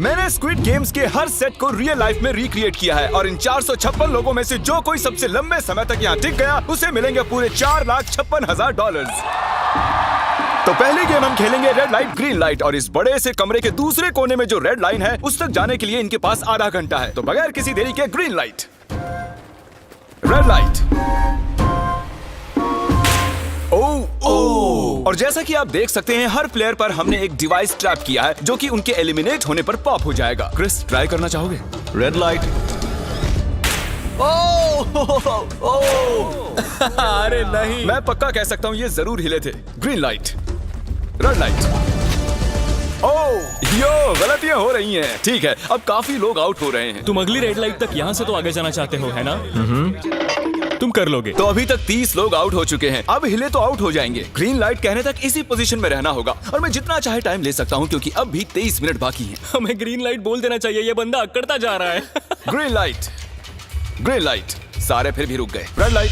मैंने squid games के हर set को रियल लाइफ में रिक्रिएट किया है और इन 456 लोगों में से जो कोई सबसे लंबे समय तक यहाँ टिक गया उसे मिलेंगे पूरे $4,56,000। तो पहली गेम हम खेलेंगे रेड लाइट ग्रीन लाइट और इस बड़े से कमरे के दूसरे कोने में जो रेड लाइन है उस तक जाने के लिए इनके पास आधा घंटा है। तो बगैर किसी देरी के ग्रीन लाइट, रेड लाइट। और जैसा कि आप देख सकते हैं हर प्लेयर पर हमने एक डिवाइस ट्रैप किया है जो कि उनके एलिमिनेट होने पर पॉप हो जाएगा। क्रिस, ट्राई करना चाहोगे? Red light. अरे नहीं, मैं पक्का कह सकता हूँ ये जरूर हिले थे। Green light, red light. Yo, गलतियां हो रही हैं। ठीक है, अब काफी लोग आउट हो रहे हैं। तुम अगली रेड लाइट तक यहाँ से तो आगे जाना चाहते हो, है ना? तुम कर लोगे। तो अभी तक 30 लोग आउट हो चुके हैं। अब हिले तो आउट हो जाएंगे। ग्रीन लाइट कहने तक इसी पोजीशन में रहना होगा और मैं जितना चाहे टाइम ले सकता हूँ क्योंकि अब भी 23 मिनट बाकी हैं। हमें ग्रीन लाइट बोल देना चाहिए, ये बंदा अकड़ता जा रहा है। Green light, green light. सारे फिर भी रुक गए। Red light.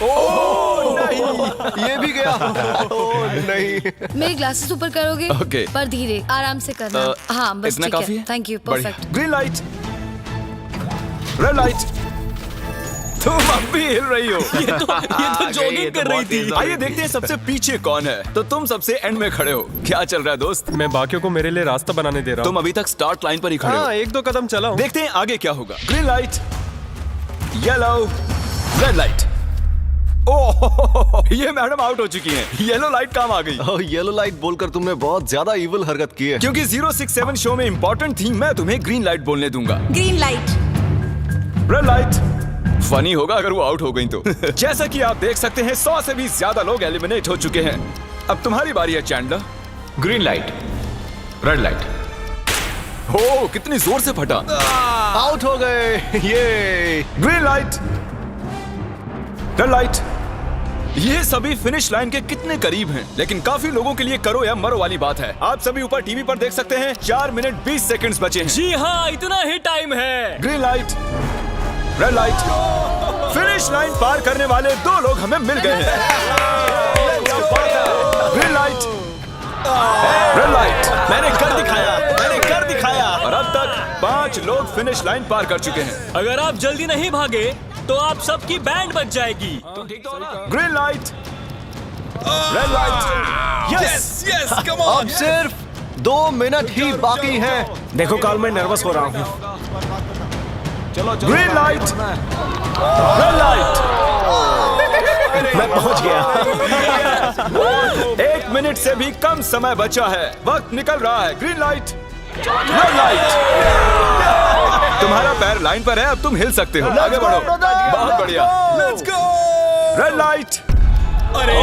नहीं, ये भी गया। नहीं। मेरे ग्लासेस ऊपर करोगे? ओके। पर धीरे, आराम से करना। हाँ, बस इतना ठीक काफी है। है? थैंक यू, बढ़िया। Perfect. Green light, red light. तुम अब भी हिल रही हो। ये तो जॉगिंग कर रही थी। आइए देखते हैं सबसे पीछे कौन है। तो तुम सबसे एंड में खड़े हो। क्या चल रहा है दोस्त? मैं बाकियों को मेरे लिए रास्ता बनाने दे रहा तुम हूँ। अभी तक स्टार्ट लाइन पर ही खड़े हो। हाँ, एक दो कदम चला हूँ। देखते हैं आगे क्या होगा। Green light, yellow, red light. Oh, ये मैडम आउट हो चुकी हैं। येलो लाइट काम आ गई। येलो लाइट बोलकर तुमने बहुत ज्यादा इविल हरकत की है। क्योंकि 067 शो में इंपॉर्टेंट थी, मैं तुम्हें ग्रीन लाइट बोलने दूंगा। Green light. Red light. Funny होगा अगर वो आउट हो गई तो। जैसा कि आप देख सकते हैं 100 से भी ज्यादा लोग एलिमिनेट हो चुके हैं। अब तुम्हारी बारी है Chandler. Green light, red light. हो, कितनी जोर से फटा। आउट हो गए। ये ग्रीन लाइट, रेड लाइट। ये सभी फिनिश लाइन के कितने करीब हैं, लेकिन काफी लोगों के लिए करो या मरो वाली बात है। आप सभी ऊपर टीवी पर देख सकते हैं 4 मिनट 20 सेकंड्स बचे हैं। जी हाँ, इतना ही टाइम है। Green light, red light. Finish line पार करने वाले 2 लोग हमें मिल गए हैं। Green light, red light. मैंने कर दिखाया, मैंने कर दिखाया। और अब तक 5 लोग फिनिश लाइन पार कर चुके हैं। अगर आप जल्दी नहीं भागे तो आप सबकी बैंड बच जाएगी। Green light, red light. Yes yes, come on. अब सिर्फ 2 मिनट ही बाकी हैं। देखो काल, मैं नर्वस हो रहा हूँ। Green light, red light. मैं पहुंच गया। 1 मिनट से भी कम समय बचा है। वक्त निकल रहा है। Green light, red light. तुम्हारा पैर लाइन पर है, अब तुम हिल सकते हो। आगे बढ़ो। बहुत बढ़िया। Let's go. Red light. अरे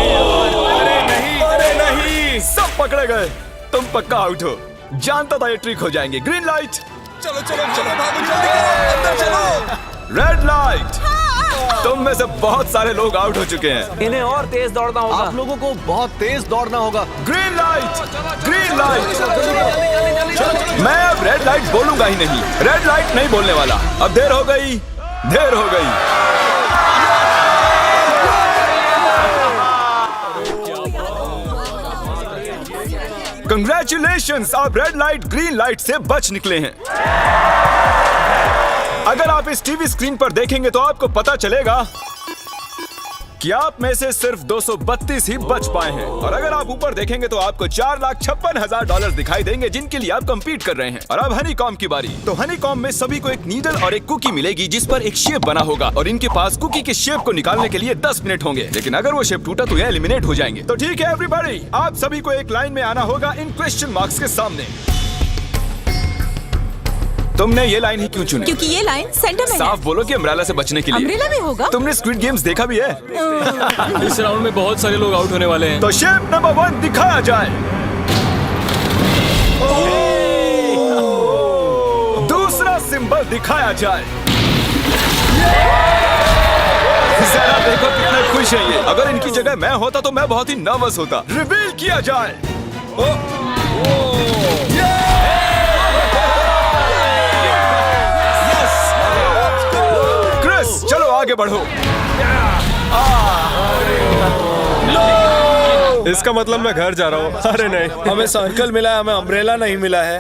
नहीं, अरे नहीं। सब पकड़े गए। तुम पक्का आउट हो। जानता था ये ट्रिक हो जाएंगे। Green light. चलो चलो चलो, भागो जल्दी, अंदर चलो। Red light. तुम में से बहुत सारे लोग आउट हो चुके हैं। इन्हें और तेज दौड़ना होगा। आप लोगों को बहुत तेज दौड़ना होगा। Green light, green light. मैं अब रेड लाइट बोलूंगा ही नहीं। रेड लाइट नहीं बोलने वाला। अब देर हो गई, देर हो गई। कंग्रेचुलेशंस, आप रेड लाइट ग्रीन लाइट से बच निकले हैं। अगर आप इस टीवी स्क्रीन पर देखेंगे तो आपको पता चलेगा कि आप में से सिर्फ 232 ही बच पाए हैं। और अगर आप ऊपर देखेंगे तो आपको $4,56,000 दिखाई देंगे जिनके लिए आप कंपीट कर रहे हैं। और अब हनीकॉम की बारी। तो हनीकॉम में सभी को एक नीडल और एक कुकी मिलेगी जिस पर एक शेप बना होगा और इनके पास कुकी के शेप को निकालने के लिए 10 मिनट होंगे। लेकिन अगर वो शेप टूटा तो ये एलिमिनेट हो जाएंगे। तो ठीक है एवरीबॉडी, आप सभी को एक लाइन में आना होगा इन क्वेश्चन मार्क्स के सामने। तुमने ये लाइन ही क्यों चुनी? क्योंकि ये लाइन सेंटर में है। साफ बोलो कि अम्ब्रेला से बचने के लिए। अम्ब्रेला में होगा? तुमने स्क्विड गेम्स देखा भी है? इस राउंड में बहुत सारे लोग आउट होने वाले हैं। तो शेप नंबर 1 दिखाया जाए। दूसरा सिंबल दिखाया जाए। जरा देखो कितने खुश हैं ये। अगर इनकी जगह मैं होता तो मैं बहुत ही नर्वस होता। रिवील किया जाए। क्रिस, चलो आगे बढ़ो। इसका मतलब मैं घर जा रहा हूँ। अरे नहीं, हमें सर्कल मिला है, हमें अम्ब्रेला नहीं मिला है।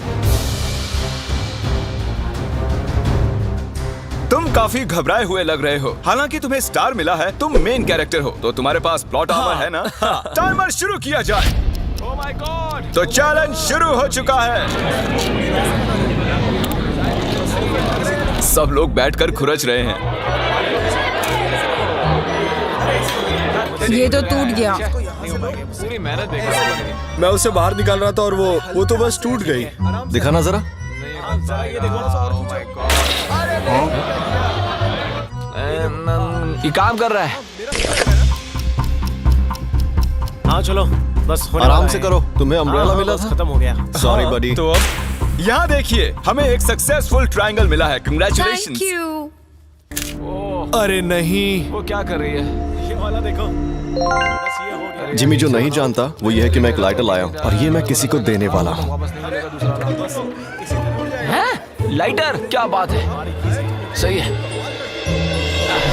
काफी घबराए हुए लग रहे हो। हालांकि तुम्हें स्टार मिला है, तुम मेन कैरेक्टर हो, तो तुम्हारे पास प्लॉट आर्मर है ना? टाइमर शुरू किया जाए। Oh my God! तो चैलेंज शुरू हो चुका है। सब लोग बैठकर खुरच रहे हैं। ये तो टूट गया। पूरी मेहनत बेकार। मैं उसे बाहर निकाल रहा था और वो तो बस टूट गई। दिखाना जरा। ये काम कर रहा है। हाँ चलो, बस होने आराम वाला से है। करो, तुम्हें अम्ब्रेला हाँ, मिला बस था। खत्म हो गया। सॉरी बडी। तो अब यहाँ देखिए, हमें एक सक्सेसफुल ट्रायंगल मिला है। Thank congratulations. यू। अरे नहीं, वो क्या कर रही है? ये वाला देखो, बस ये हो गया। जिमी जो नहीं जानता वो ये है कि मैं एक लाइटर लाया हूँ और ये मैं किसी को देने वाला हूँ। वापस नहीं मिलेगा दूसरा। हैं? लाइटर? क्या बात है? सही है।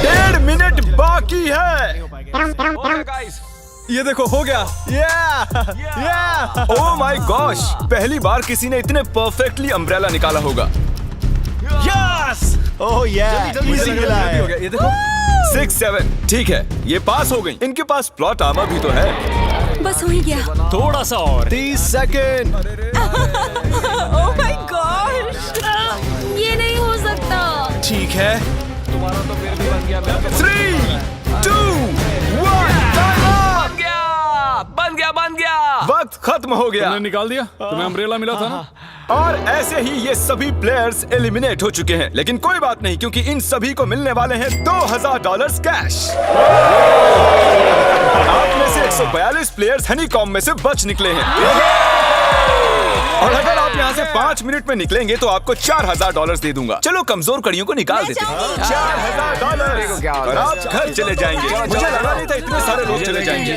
1.5 मिनट बाकी है। Okay, guys. ये देखो, हो गया। ओह माय गॉश, पहली बार किसी ने इतने परफेक्टली अम्ब्रेला निकाला होगा। यस! ओह जल्दी इजी लगा, मिला जल्दी है। हो गया। ये देखो, 6-7 ठीक है, ये पास हो गई। इनके पास प्लॉट आर्मर भी तो है। बस हो ही गया। थोड़ा सा और। 30 सेकेंड। Oh my God. ये नहीं हो सकता। ठीक है। तुम्हारा तो फिर भी बन गया। 3, 2, 1, बन गया। वक्त खत्म हो गया। तुमने निकाल दिया? तुम्हें अम्ब्रेला मिला था ना? और ऐसे ही ये सभी प्लेयर्स एलिमिनेट हो चुके हैं। लेकिन कोई बात नहीं, क्योंकि इन सभी को मिलने वाले हैं $2000 कैश। आप में से 142 प्लेयर्स हनीकॉम्ब में से बच निकले हैं। और अगर आप यहाँ से 5 मिनट में निकलेंगे तो आपको $4000 दे दूंगा। चलो कमजोर कड़ियों को निकाल देते हैं। $4000 और आप घर चले जाएंगे। मुझे लगा नहीं था इतने सारे लोग चले जाएंगे।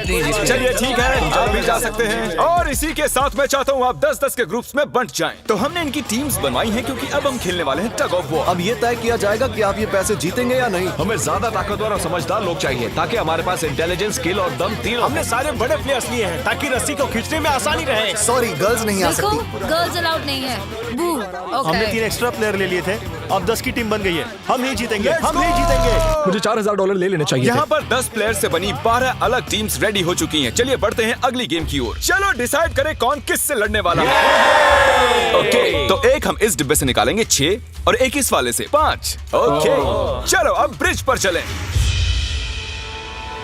चलिए ठीक है, आप भी जा सकते हैं। और इसी के साथ मैं चाहता हूँ आप 10-10 के ग्रुप्स में बंट जाएं। तो हमने इनकी टीम्स बनवाई हैं क्योंकि अब हम खेलने वाले हैं टग ऑफ वॉर। अब ये तय किया जाएगा कि आप ये पैसे जीतेंगे या नहीं। हमें ज्यादा ताकतवर और समझदार लोग चाहिए ताकि हमारे पास इंटेलिजेंस, स्किल और दम तीनों। हमने सारे बड़े प्लेयर्स लिए हैं ताकि रस्सी को खींचने में आसानी रहे। सॉरी, गर्ल्स नहीं आ देखो, सकती। गर्ल्स अलाउड नहीं है। बू। हमने 3 ओके। एक्स्ट्रा प्लेयर ले लिए थे, अब 10 की टीम बन गई है। हम नहीं जीतेंगे, हम नहीं जीतेंगे। मुझे $4000 ले लेने चाहिए यहाँ पर 10 प्लेयर से बनी 12 अलग टीम्स रेडी हो चुकी हैं। चलिए बढ़ते हैं अगली गेम की ओर। चलो डिसाइड करें कौन किस से लड़ने वाला है। ओके, तो एक हम इस डिब्बे से निकालेंगे 6 और एक इस वाले से 5। ओके, चलो अब ब्रिज पर चलें।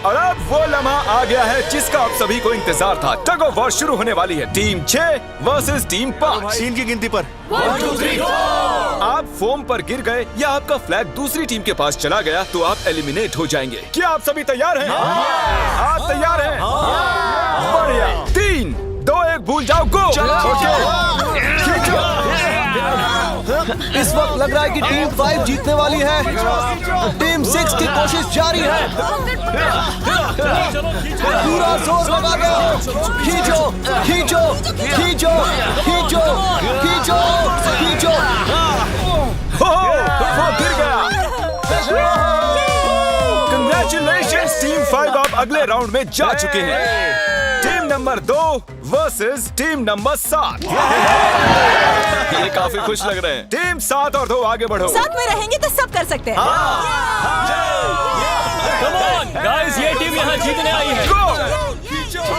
और अब वो लम्हा आ गया है जिसका आप सभी को इंतजार था। टग ऑफ वॉर शुरू होने वाली है। Team 6 versus team 5। 3 की गिनती पर। 1, 2, 3, 4। आप फोम पर गिर गए या आपका फ्लैग दूसरी टीम के पास चला गया तो आप एलिमिनेट हो जाएंगे। क्या आप सभी तैयार हैं? आप तैयार हैं? बढ़िया। 3, 2, 1 भूल जाओ, गो। इस वक्त लग रहा है कि टीम 5 जीतने वाली है। टीम 6 की कोशिश जारी है। पूरा जोर लगा दो। खींचो, खींचो, खींचो, खींचो, खींचो, खींचो। वो गिर गया। कंग्रेचुलेशंस टीम 5, आप अगले राउंड में जा चुके हैं। Team number 2 versus team number 7। ये काफी खुश लग रहे हैं। टीम 7 और 2 आगे बढ़ो। साथ में रहेंगे तो सब कर सकते हैं। कम ऑन गाइस, ये टीम यहाँ जीतने आई है।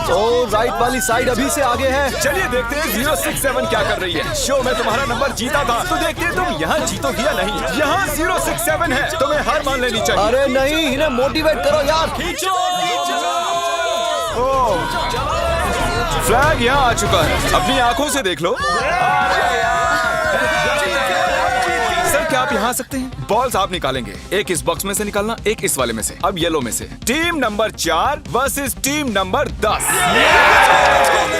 तो राइट वाली साइड अभी से आगे है। चलिए देखते हैं 067 क्या कर रही है। शो में तुम्हारा नंबर जीता था, तो देखते हैं तुम यहाँ जीतोगी या नहीं। यहाँ 067 है, तुम्हें हार मान लेनी चाहिए। अरे नहीं, इन्हें मोटिवेट करो यार। फ्लैग यहाँ आ चुका है, अपनी आंखों से देख लो। सर क्या आप यहाँ आ सकते हैं? बॉल्स आप निकालेंगे, एक इस बॉक्स में से निकालना, एक इस वाले में से। अब येलो में से। Team number 4 versus team number 10।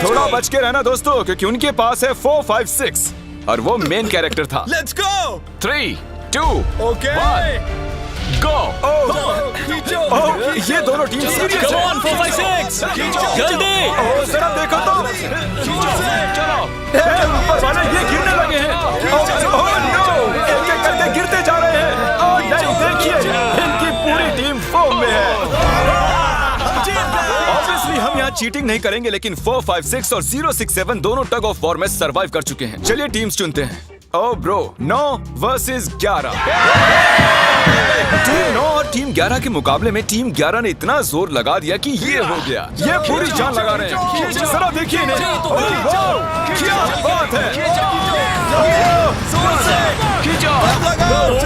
थोड़ा बच के रहना दोस्तों, क्योंकि उनके पास है 4, 5, 6 और वो मेन कैरेक्टर था। Let's go. 3, 2, ओके। 1 गो। ये दोनों टीम सीरियस कम है। ऑन 4, 5, 6 जल्दी। जरा देखो तो। चलो ऊपर वाले ये गिरने लगे हैं। ओह नो, एक-एक करके गिरते जा रहे हैं। ओह नहीं, देखिए इनकी पूरी टीम फॉर्म में है। ऑब्वियसली हम यहाँ चीटिंग नहीं करेंगे, लेकिन 4, 5, 6 और 067 दोनों टग ऑफ वॉर में सरवाइव कर चुके हैं। चलिए टीम्स चुनते हैं। ओ ब्रो, 9 वर्सेस 11। टीम 9 और टीम 11 के मुकाबले में टीम 11 ने इतना जोर लगा दिया कि ये हो गया। ये पूरी जान लगा रहे हैं। जरा देखिए इन्हें। ओह, वाह, क्या बात है।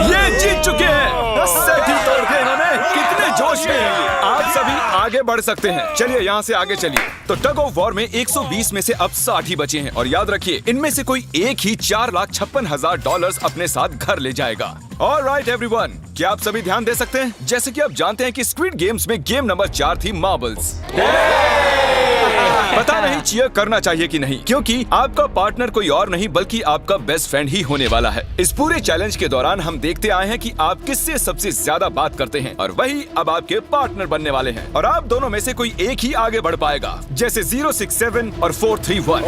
ये जीत चुके हैं। सेट ही तोड़ दिए इन्होंने। कितने जोश में हैं ये। आप सभी आगे बढ़ सकते हैं। चलिए यहाँ से आगे चलिए। तो टग ऑफ वॉर में 120 में से अब 60 ही बचे हैं और याद रखिए इनमें से कोई एक ही $4,56,000 अपने साथ घर ले जाएगा। ऑलराइट एवरीवन, क्या आप सभी ध्यान दे सकते हैं? जैसे कि आप जानते हैं कि स्क्विड गेम्स में गेम नंबर 4 थी मार्बल्स। पता नहीं चीयर करना चाहिए कि नहीं, क्योंकि आपका पार्टनर कोई और नहीं बल्कि आपका बेस्ट फ्रेंड ही होने वाला है। इस पूरे चैलेंज के दौरान हम देखते आए हैं कि आप किससे सबसे ज्यादा बात करते हैं और वही अब आपके पार्टनर बनने वाले हैं और आप दोनों में से कोई एक ही आगे बढ़ पाएगा, जैसे 067 और 431।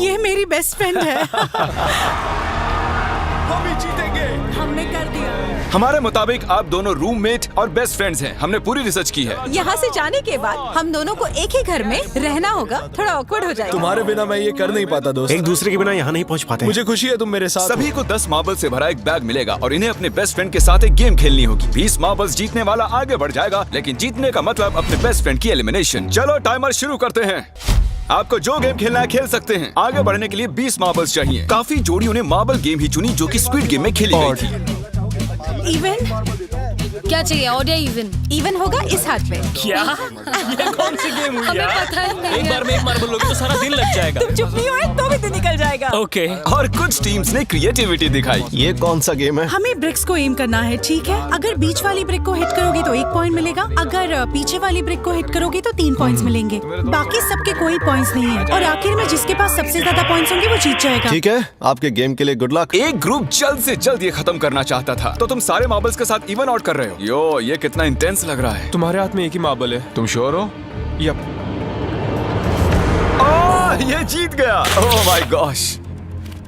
ये मेरी बेस्ट फ्रेंड है। हम ही जीतेंगे। हमने कर दिया। हमारे मुताबिक आप दोनों रूममेट और बेस्ट फ्रेंड्स हैं। हमने पूरी रिसर्च की है। यहाँ से जाने के बाद हम दोनों को एक ही घर में रहना होगा। थोड़ा ऑकवर्ड हो जाएगा। तुम्हारे बिना मैं ये कर नहीं पाता दोस्त। एक दूसरे के बिना यहाँ नहीं पहुँच पाते। मुझे खुशी है तुम मेरे साथ सभी को 10 मार्बल से भरा एक बैग मिलेगा और इन्हें अपने बेस्ट फ्रेंड के साथ एक गेम खेलनी होगी। 20 मार्बल्स जीतने वाला आगे बढ़ जाएगा, लेकिन जीतने का मतलब अपने बेस्ट फ्रेंड की एलिमिनेशन। चलो टाइमर शुरू करते हैं। आपको जो गेम खेलना है खेल सकते हैं। आगे बढ़ने के लिए 20 मार्बल्स चाहिए। काफी जोड़ियों ने मार्बल गेम ही चुनी जो कि स्क्विड गेम में खेली गई थी। इवन क्या चाहिए? ऑड या इवन? इवन होगा इस हाथ पे। क्या? ये कौन सी गेम हुई हमें यार? पता ही नहीं एक है। बार में एक मार्बल लोगे तो सारा दिन लग जाएगा। तुम चुप नहीं हुए तो भी दिन निकल जाएगा। ओके। और कुछ टीम्स ने क्रिएटिविटी दिखाई। ये कौन सा गेम है? हमें ब्रिक्स को एम करना है, ठीक है? अगर बीच वाली ब्रिक को हिट करोगे तो 1 पॉइंट मिलेगा। अगर पीछे वाली ब्रिक को हिट करोगे तो 3 पॉइंट्स मिलेंगे। बाकी सबके कोई पॉइंट्स नहीं है और आखिर में जिसके पास सबसे ज्यादा पॉइंट्स होंगे वो जीत जाएगा। ठीक है, आपके गेम के लिए गुड लक। एक ग्रुप जल्द से जल्द ये खत्म करना चाहता था, तो तुम सारे मार्बल्स के साथ इवन आउट कर रहे हो। यो, ये कितना इंटेंस लग रहा है। तुम्हारे हाथ में एक ही मार्बल है, तुम श्योर हो? यप। ये जीत गया। ओह माय गॉश,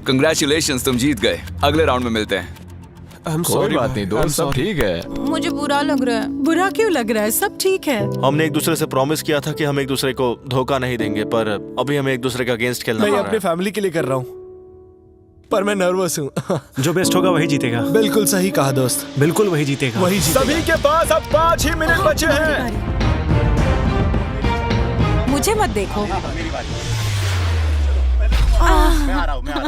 कंग्रेचुलेशंस, तुम जीत गए। अगले राउंड में मिलते हैं। कोई बात नहीं दोस्त, सब ठीक है। मुझे बुरा लग रहा है। बुरा क्यों लग रहा है? सब ठीक है। हमने एक दूसरे से प्रॉमिस किया था कि हम एक दूसरे को धोखा नहीं देंगे, पर अभी हमें एक दूसरे का अगेंस्ट खेलना मैं पड़ ये रहा अपने है। फैमिली के लिए कर रहा हूँ, पर मैं नर्वस हूँ। जो बेस्ट होगा वही जीतेगा। बिल्कुल सही कहा दोस्त, बिल्कुल वही जीतेगा। वही जीतेगा। सभी के पास अब 5 ही मिनट बचे हैं। मुझे मत देखो।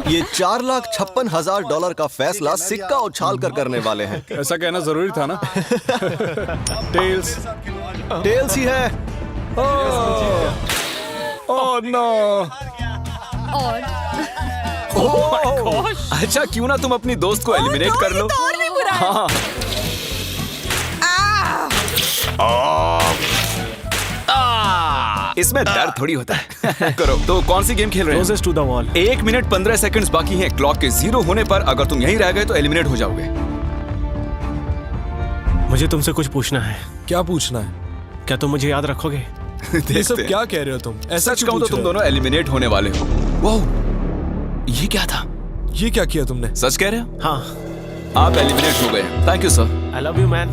ये $4,56,000 का फैसला सिक्का उछाल कर करने वाले हैं। ऐसा कहना जरूरी था ना। टेल्स ही है। Oh no. और अच्छा, क्यों ना तुम अपनी दोस्त को एलिमिनेट कर लो। और भी बुरा है। हाँ। इसमें दर्द थोड़ी होता है। करो। तो कौन सी गेम खेल रहे हैं? Closest to the wall। 1 minute 15 seconds बाकी हैं। क्लॉक के 0 होने पर अगर तुम यहीं रह गए तो एलिमिनेट हो जाओगे। मुझे तुमसे कुछ पूछना है। क्या पूछना है? क्या तुम मुझे याद रखोगे? ये सब देखते हैं। क्या कह रहे हो तुम? ऐसा सच क्यों कहूं तो पूछ तुम रहे हो? दोनों एलिमिनेट होने वाले हो। वाह, ये क्या था? ये क्या किया तुमने? सच कह रहे हो? हाँ। आप एलिमिनेट हो गए। Thank you sir. I love you man.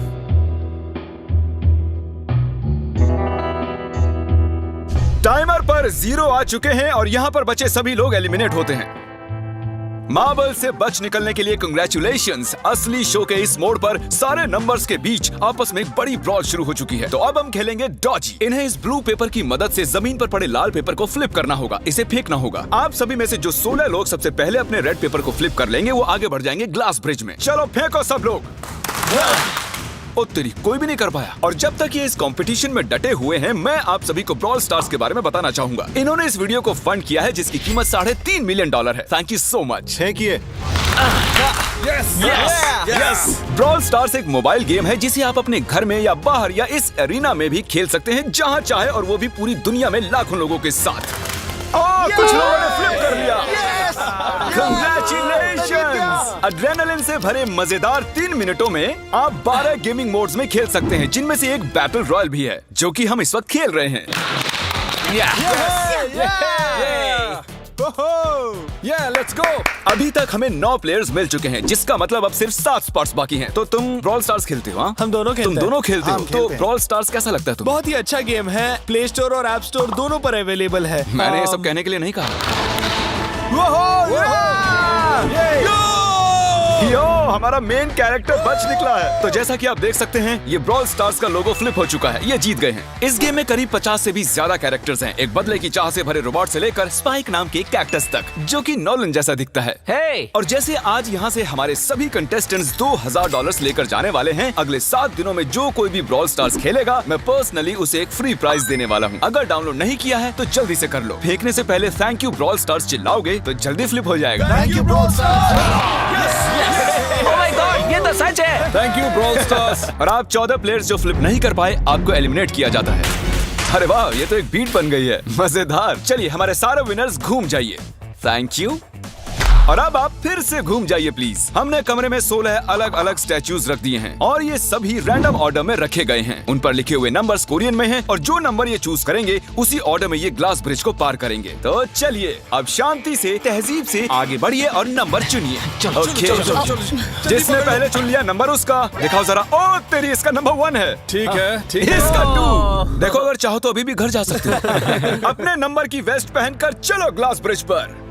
Timer पर 0 आ चुके हैं और यहाँ पर बचे सभी लोग एलिमिनेट होते हैं। मार्बल से बच निकलने के लिए कंग्रेचुलेशंस। असली शो के इस मोड़ पर सारे नंबर्स के बीच आपस में एक बड़ी ब्रॉल शुरू हो चुकी है। तो अब हम खेलेंगे डॉजी। इन्हें इस ब्लू पेपर की मदद से जमीन पर पड़े लाल पेपर को फ्लिप करना होगा, इसे फेंकना होगा। आप सभी में से जो 16 लोग सबसे पहले अपने रेड पेपर को फ्लिप कर लेंगे वो आगे बढ़ जाएंगे ग्लास ब्रिज में। चलो फेंको सब लोग। ओ तेरी, कोई भी नहीं कर पाया। और जब तक ये इस कंपटीशन में डटे हुए हैं, मैं आप सभी को ब्रॉल स्टार्स के बारे में बताना चाहूंगा। इन्होंने इस वीडियो को फंड किया है जिसकी कीमत $3.5 मिलियन है। Thank you so much. फेंकिए। ब्रॉल स्टार्स एक मोबाइल गेम है जिसे आप अपने घर में या बाहर या इस एरिना में भी खेल सकते हैं, जहां चाहे, और वो भी पूरी दुनिया में लाखों लोगों के साथ। कुछ लोगों ने फ्लिप कर लिया। Congratulations! एड्रेनलिन से भरे मजेदार 3 मिनटों में आप 12 गेमिंग मोड्स में खेल सकते हैं, जिनमें से एक बैटल रॉयल भी है, जो कि हम इस वक्त खेल रहे हैं। Let's go. अभी तक हमें 9 प्लेयर्स मिल चुके हैं, जिसका मतलब अब सिर्फ 7 स्पॉट्स बाकी हैं। तो तुम ब्रॉल स्टार्स खेलते हो? हाँ, हम दोनों खेलते तुम हैं। दोनों खेलते हो। हम तो खेलते हैं। ब्रॉल स्टार्स कैसा लगता है तुम्हें? बहुत ही अच्छा गेम है। प्ले स्टोर और ऐप स्टोर दोनों पर अवेलेबल है। मैंने ये सब कहने के लिए नहीं कहा। यो, हमारा मेन कैरेक्टर बच निकला है। तो जैसा कि आप देख सकते हैं, ये ब्रॉल स्टार्स का लोगो फ्लिप हो चुका है। ये जीत गए हैं। इस गेम में करीब 50 से भी ज्यादा कैरेक्टर्स हैं। एक बदले की चाह से भरे रोबोट से लेकर स्पाइक नाम के कैक्टस तक, जो कि नॉलन जैसा दिखता है। हे और जैसे आज यहाँ से हमारे सभी कंटेस्टेंट्स $2000 लेकर जाने वाले हैं, अगले 7 दिनों में जो कोई भी ब्रॉल स्टार्स खेलेगा, मैं पर्सनली उसे एक फ्री प्राइज देने वाला हूँ। अगर डाउनलोड नहीं किया है तो जल्दी से कर लो। फेंकने से पहले थैंक यू ब्रॉल स्टार्स चिल्लाओगे तो जल्दी फ्लिप हो जाएगा। Thank you bro. Oh my God, ये तो सच है। Thank you brawl stars. और आप 14 प्लेयर्स जो फ्लिप नहीं कर पाए, आपको एलिमिनेट किया जाता है। अरे वाह, ये तो एक बीट बन गई है, मजेदार। चलिए हमारे सारे विनर्स घूम जाइए। Thank you. और अब आप फिर से घूम जाइए प्लीज। हमने कमरे में 16 अलग अलग स्टैचूज रख दिए हैं और ये सभी रैंडम ऑर्डर में रखे गए हैं। उन पर लिखे हुए नंबर्स कोरियन में हैं और जो नंबर ये चूज करेंगे उसी ऑर्डर में ये ग्लास ब्रिज को पार करेंगे। तो चलिए अब शांति से, तहजीब से आगे बढ़िए और नंबर चुनिए। ओके, जिसने पहले चुन लिया नंबर उसका दिखाओ जरा। ओ तेरी, इसका नंबर 1 है। ठीक है, ठीक है। इसका 2। देखो, अगर चाहो तो अभी भी घर जा सकते हो। अपने नंबर की वेस्ट पहनकर चलो ग्लास ब्रिज पर।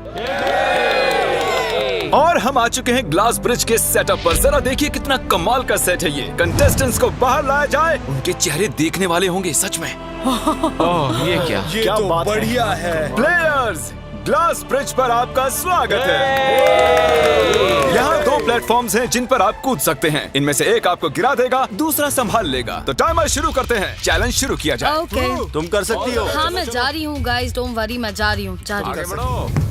और हम आ चुके हैं ग्लास ब्रिज के सेटअप पर। जरा देखिए कितना कमाल का सेट है ये। कंटेस्टेंट्स को बाहर लाया जाए, उनके चेहरे देखने वाले होंगे सच में। ये क्या? ये तो बढ़िया है। प्लेयर्स, ग्लास ब्रिज पर आपका स्वागत है। यहाँ 2 प्लेटफॉर्म्स हैं जिन पर आप कूद सकते हैं। इनमें से एक आपको गिरा देगा, दूसरा संभाल लेगा। तो टाइमर शुरू करते हैं। चैलेंज शुरू किया जाए। ओके। तुम कर सकती हो। हाँ, मैं जा रही हूँ गाइस, डोंट वरी, मैं जा रही हूँ, जा रही हूँ।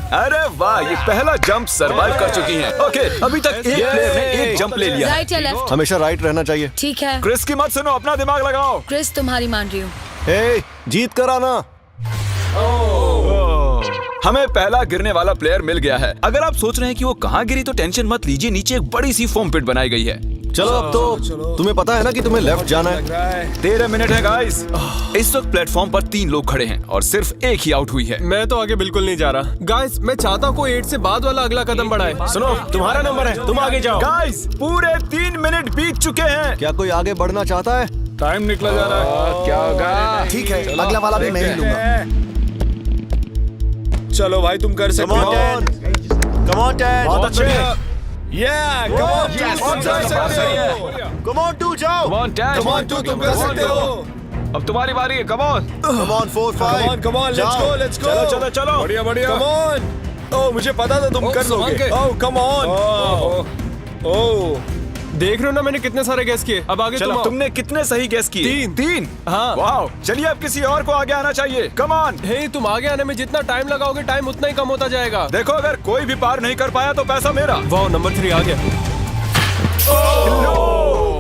अरे वाह, ये पहला जंप सरवाइव कर चुकी हैं। ओके, अभी तक एक प्लेयर ने एक जंप ले लिया है। राइट या लेफ्ट? हमेशा राइट रहना चाहिए। ठीक है क्रिस की मत सुनो, अपना दिमाग लगाओ। क्रिस, तुम्हारी मान रही हूँ। हे, जीत कर आना। हमें पहला गिरने वाला प्लेयर मिल गया है। अगर आप सोच रहे हैं कि वो कहाँ गिरी तो टेंशन मत लीजिए, नीचे एक बड़ी सी फोम पिट बनाई गई है। चलो अब तो तुम्हें पता है ना कि तुम्हें लेफ्ट जाना है। 13 मिनट है गाइस। इस वक्त प्लेटफॉर्म पर 3 लोग खड़े हैं और सिर्फ एक ही आउट हुई है। मैं तो आगे बिल्कुल नहीं जा रहा। गाइस, मैं चाहता हूँ कोई 8 से बाद वाला अगला कदम बढ़ाए। सुनो, तुम्हारा नंबर है, तुम आगे जाओ। गाइस, पूरे 3 मिनट बीत चुके हैं। क्या कोई आगे बढ़ना चाहता है? टाइम निकला जा रहा है। क्या होगा? ठीक है, अगला वाला भी मैं ही लूंगा। चलो भाई, तुम कर सकते हो। Come on 10। बहुत अच्छे। Yeah, come on, Yes, तुम कर सकते हो। Come on 2, जाओ। Come on, Dad. Come on 2, तुम कर सकते हो। अब तुम्हारी बारी है, come on. Come on 4, 5। Come on, let's go, let's go। चलो चलो चलो। बढ़िया बढ़िया। Come on। ओह, मुझे पता था तुम कर संभाल लोगे। के। ओह, come on। ओह, देख रहे हो ना, मैंने कितने सारे गैस किए। अब आगे चलो, तुम आओ। तुमने कितने सही गेस किए? 3। हाँ। वाह, चलिए अब किसी और को आगे आना चाहिए। Come on. हे, तुम आगे आने में जितना टाइम लगाओगे, टाइम उतना ही कम होता जाएगा। देखो, अगर कोई भी पार नहीं कर पाया तो पैसा मेरा। वाह, नंबर 3 आ गया।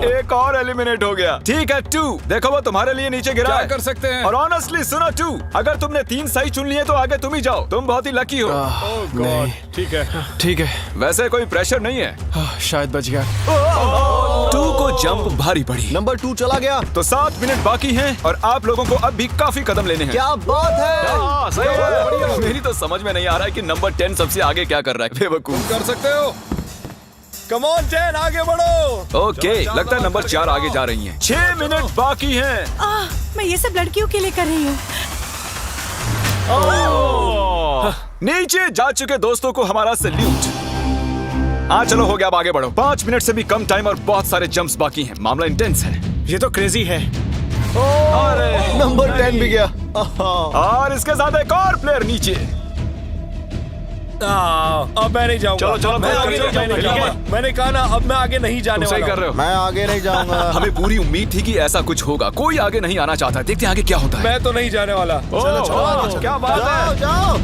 एक और एलिमिनेट हो गया। ठीक है 2, देखो वो तुम्हारे लिए नीचे गिरा क्या है। कर सकते हैं? और ऑनेस्टली सुनो 2, अगर तुमने 3 सही चुन लिए तो आगे तुम ही जाओ। तुम बहुत ही लकी हो। नहीं, ठीक है, ठीक है। वैसे कोई प्रेशर नहीं है। शायद बच गया। 2 को जंप भारी पड़ी। नंबर 2 चला गया। तो 7 मिनट बाकी हैं और आप लोगों को अब भी काफी कदम लेने हैं। क्या बात है। हाँ, सही है। मेरी तो समझ में नहीं आ रहा है कि नंबर 10 सबसे आगे क्या कर रहा है। बेवकूफ। कर सकते हो। come on 10, आगे बढ़ो। ओके, लगता है नंबर 4 आगे जा रही हैं। 6 मिनट बाकी हैं। मैं ये सब लड़कियों के लिए कर रही हूँ। नीचे जा चुके दोस्तों को हमारा सैल्यूट। चलो हो गया, अब आगे बढ़ो। 5 मिनट से भी कम टाइम और बहुत सारे जंप्स बाकी हैं। मामला इंटेंस है। ये तो क्रेजी है। नंबर 10 भी गया। और इसके साथ एक और प्लेयर नीचे। अब मैं नहीं जाऊंगा। चलो, चलो, मैं चलो, आगे चलो, नहीं जाने चलो, वाला। चलो। मैंने कहा ना, अब मैं आगे नहीं जाने तुम सही वाला कर रहे हो। मैं आगे नहीं जाऊंगा। हमें पूरी उम्मीद थी कि ऐसा कुछ होगा। कोई आगे नहीं आना चाहता। देखते हैं आगे क्या होता है। मैं तो नहीं जाने वाला। चलो, क्या बात है। जाओ।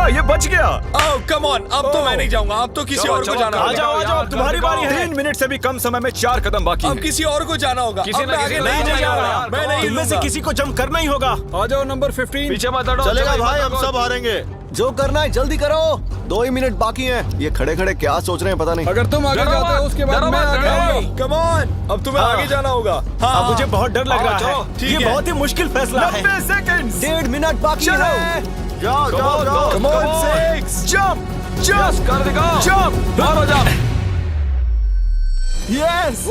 ये बच गया। ओह, कम ऑन, अब तो मैं नहीं जाऊंगा। अब तो किसी और को जाना होगा। आ जाओ, अब तुम्हारी बारी है। 3 मिनट से भी कम समय में 4 कदम बाकी अब हैं। किसी और को जाना होगा। किसी अब ना मैं किसी आगे को नहीं जाना जाने होगा। वाला। मैं नहीं तुम में से किसी को जंप करना ही होगा। आ जाओ नंबर 15। पीछे मत हटो। चलेगा भाई, हम सब हारेंगे। जो करना है जल्दी करो। 2 ही मिनट बाकी हैं। ये खड़े खड़े क्या सोच रहे हैं पता नहीं। अगर तुम आगे डरो जाते हो मत, उसके बाद डरो मैं मत, आगे डरो आऊंगा। कम ऑन, अब तुम्हें आगे जाना होगा। हाँ, मुझे बहुत डर लग रहा है। ये बहुत ही मुश्किल फैसला 90 सेकंड्स। 1.5 मिनट बाकी चलो। है। जाओ जाओ जाओ। Come on, 6 जंप Yes, कर दिखाओ। जंप। मारो जंप। यस।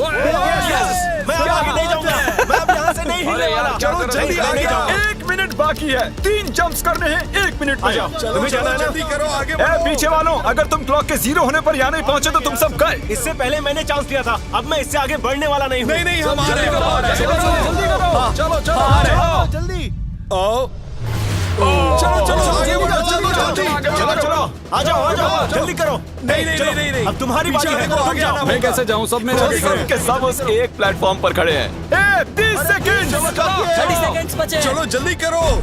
मैं अब आगे नहीं जाऊंगा। मैं अब यहाँ से नहीं अरे हिलने यार, वाला। क्या कर रहे हो? जल्दी आगे जाओ। 1 मिनट बाकी है। 3 जंप्स करने हैं 1 मिनट में। तुम्हें जाना है ना? जल्दी करो, आगे बढ़ो। पीछे वालों, अगर तुम क्लॉक के 0 होने पर यहाँ नहीं पहुँचे तो तुम सब गए। इससे पहले मैंने चांस लिया था, अब मैं इससे आगे बढ़ने वाला नहीं हूँ। नहीं हम आ रहे हैं। जल्दी चलो आ जाओ जल्दी करो। नहीं अब तुम्हारी बारी है, आगे आना। मैं कैसे जाऊँ? सब मेरे आगे खड़े हैं। सबके सब उस एक प्लेटफॉर्म पर खड़े हैं। 30 सेकंड। 30 सेकंड्स बचे। चलो जल्दी करो।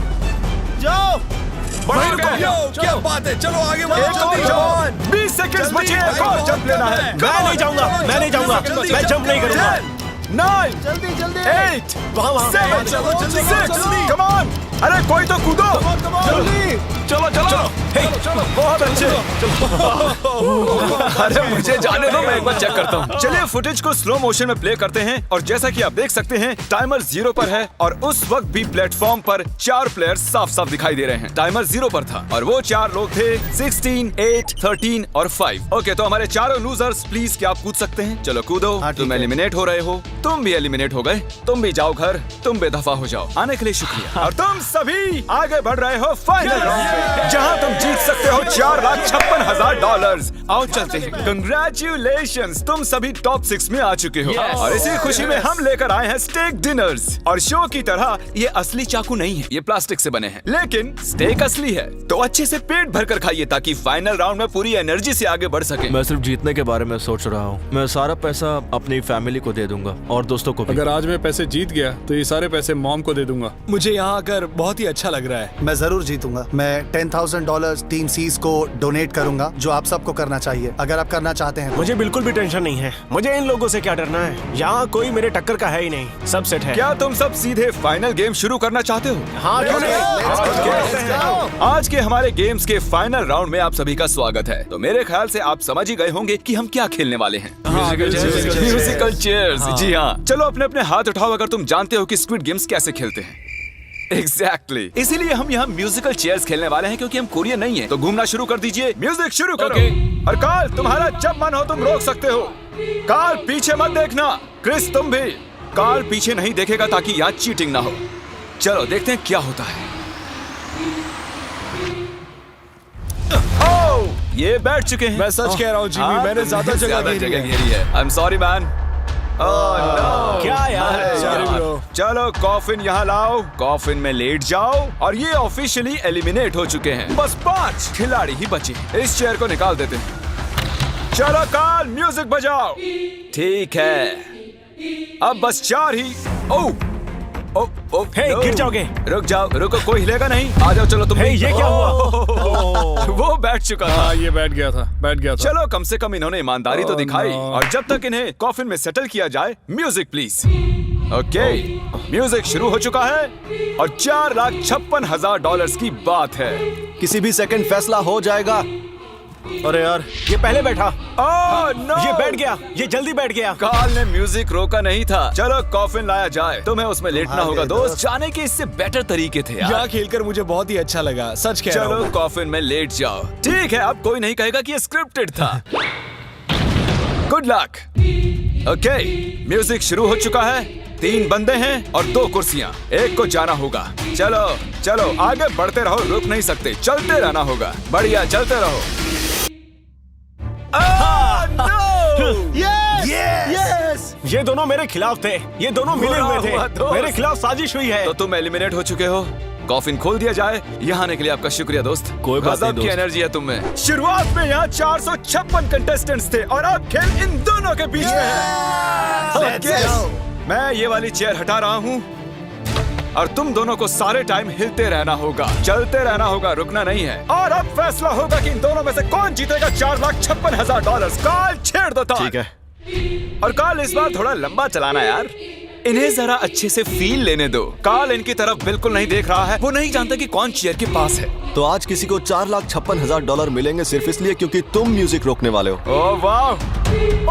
जाओ। क्या बात है, चलो आगे बढ़ो जल्दी। 20 सेकंड बचे हैं, एक और जंप लेना है। मैं नहीं जाऊंगा, मैं जंप नहीं करूंगा। 9 जल्दी 8 वहाँ 7 चलो, जल्दी, 6 जल्दी। Come on. अरे कोई तो कूदो। चलो बहुत अच्छे। अरे मुझे जाने दो, मैं एक बार चेक करता हूँ। चलिए फुटेज को स्लो मोशन में प्ले करते हैं और जैसा कि आप देख सकते हैं टाइमर 0 पर है और उस वक्त भी प्लेटफॉर्म पर 4 प्लेयर्स साफ साफ दिखाई दे रहे हैं। टाइमर 0 पर था और वो 4 लोग थे 16, 8, 13 और 5। ओके, तो हमारे चारों लूजर्स प्लीज क्या आप कूद सकते हैं? चलो कूदो। तुम एलिमिनेट हो रहे हो, तुम भी एलिमिनेट हो गए, तुम भी जाओ घर, तुम बेदफा हो जाओ। आने के लिए शुक्रिया। और तुम सभी आगे बढ़ रहे हो फाइनल राउंड पे, जहां तुम जीत सकते हो $4,56,000। आओ चलते हैं। कंग्रेचुलेशंस, तुम सभी टॉप 6 में आ चुके हो। और इसी खुशी में हम लेकर आए हैं स्टेक डिनर्स। और शो की तरह ये असली चाकू नहीं है, ये प्लास्टिक से बने हैं, लेकिन स्टेक असली है। तो अच्छे से पेट भर कर खाइए ताकि फाइनल राउंड में पूरी एनर्जी से आगे बढ़ सके। मैं सिर्फ जीतने के बारे में सोच रहा हूँ। मैं सारा पैसा अपनी फैमिली को दे दूंगा और दोस्तों को भी। अगर आज मैं पैसे जीत गया तो ये सारे पैसे मॉम को दे दूंगा। मुझे यहाँ आकर बहुत ही अच्छा लग रहा है। मैं जरूर जीतूंगा। मैं $10,000 टीम सीज को डोनेट करूंगा, जो आप सबको करना चाहिए अगर आप करना चाहते हैं। मुझे बिल्कुल भी टेंशन नहीं है। मुझे इन लोगों से क्या डरना है, यहाँ कोई मेरे टक्कर का है ही नहीं, सब सेट है। क्या तुम सब सीधे फाइनल गेम शुरू करना चाहते हो? हाँ, क्यों नहीं? आज के हमारे गेम्स के फाइनल राउंड में आप सभी का स्वागत है। तो मेरे ख्याल से आप समझ ही गए होंगे कि हम क्या खेलने वाले हैं। Musical chairs. जी हाँ, चलो अपने अपने हाथ उठाओ अगर तुम जानते हो कि स्क्विड गेम्स कैसे खेलते हैं। एग्जैक्टली, इसीलिए हम यहाँ म्यूजिकल चेयर्स खेलने वाले हैं क्योंकि हम कोरियन नहीं हैं। तो घूमना शुरू कर दीजिए, म्यूजिक शुरू करो। और कार्ल, तुम्हारा जब मन हो तुम रोक सकते हो। कार्ल पीछे मत देखना, क्रिस तुम भी। कार्ल पीछे नहीं देखेगा ताकि यहाँ चीटिंग ना हो। चलो देखते हैं क्या होता है। ओह, ये बैठ चुके हैं। मैं सच कह रहा हूँ जिमी, मैंने ज्यादा जगह घेरी है। I am sorry man. क्या यार? चलो कॉफिन यहाँ लाओ, कॉफिन में लेट जाओ। और ये ऑफिशियली एलिमिनेट हो चुके हैं। बस 5 खिलाड़ी ही बचे हैं। इस चेयर को निकाल देते हैं। चलो कार्ल, म्यूजिक बजाओ। ठीक है, अब बस 4 ही। ओह हे, गिर जाओगे। रुक जाओ, रुको, कोई हिलेगा नहीं। आ जाओ, चलो तुम। ये क्या हुआ? वो बैठ चुका था। ये बैठ गया था। चलो कम से कम इन्होंने ईमानदारी तो दिखाई। और जब तक इन्हें कॉफिन में सेटल किया जाए, म्यूजिक प्लीज। ओके, म्यूजिक शुरू हो चुका है और $4,56,000 की बात है। किसी भी सेकंड फैसला हो जाएगा। अरे यार, ये पहले बैठा। नो, ये बैठ गया, ये जल्दी बैठ गया। कार्ल ने म्यूजिक रोका नहीं था। चलो कॉफिन लाया जाए, तुम्हें उसमें लेटना होगा दोस्त। जाने के इससे बेटर तरीके थे यार। यहाँ खेलकर मुझे बहुत ही अच्छा लगा, सच कह रहा हूँ। चलो कॉफिन में लेट जाओ। ठीक है, अब कोई नहीं कहेगा कि ये स्क्रिप्टेड था। Good luck. ओके, म्यूजिक शुरू हो चुका है। 3 बंदे हैं और 2 कुर्सियां। एक को जाना होगा। चलो चलो आगे बढ़ते रहो, रुक नहीं सकते, चलते रहना होगा। बढ़िया, चलते रहो। यस! ये दोनों मेरे खिलाफ थे, ये दोनों मिले हुए थे। मेरे खिलाफ साजिश हुई है। तो तुम एलिमिनेट हो चुके हो। कॉफिन खोल दिया जाए। यहाँ आने के लिए आपका शुक्रिया दोस्त। कोई बात नहीं गजब की दोस्त। एनर्जी है तुम में। शुरुआत में यहाँ 456 कंटेस्टेंट्स थे और अब खेल इन दोनों के बीच में है। Okay, मैं ये वाली चेयर हटा रहा हूँ और तुम दोनों को सारे टाइम हिलते रहना होगा, चलते रहना होगा, रुकना नहीं है। और अब फैसला होगा कि इन दोनों में से कौन जीतेगा $4,56,000। कार्ल छेड़ दो। ठीक है। और कार्ल इस बार थोड़ा लंबा चलाना यार, इन्हें जरा अच्छे से फील लेने दो। कार्ल इनकी तरफ बिल्कुल नहीं देख रहा है, वो नहीं जानता कि कौन चेयर के पास है। तो आज किसी को $4,56,000 मिलेंगे सिर्फ इसलिए क्योंकि तुम म्यूजिक रोकने वाले हो। ओह वाह,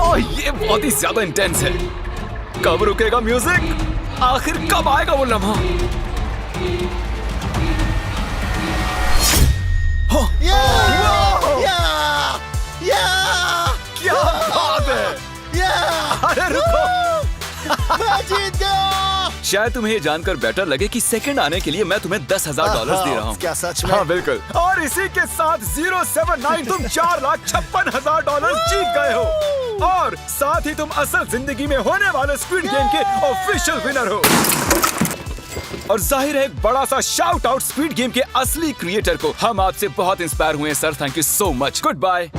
ओह ये बहुत ही ज्यादा इंटेंस है। कब रुकेगा म्यूजिक? आखिर कब आएगा वो लम्हा? क्या बात है! अरे रुको, मैं जीत गया! शायद तुम्हें ये जानकर बेटर लगे कि सेकंड आने के लिए मैं तुम्हें $10,000 दे रहा हूँ। क्या सच में? हाँ बिल्कुल। और इसी के साथ 079 तुम $4,56,000 जीत गए हो और साथ ही तुम असल जिंदगी में होने वाले स्क्विड गेम के ऑफिशियल विनर हो। और जाहिर है एक बड़ा सा शाउट आउट स्क्विड गेम के असली क्रिएटर को। हम आपसे बहुत इंस्पायर हुए हैं sir, thank you so much. Good bye.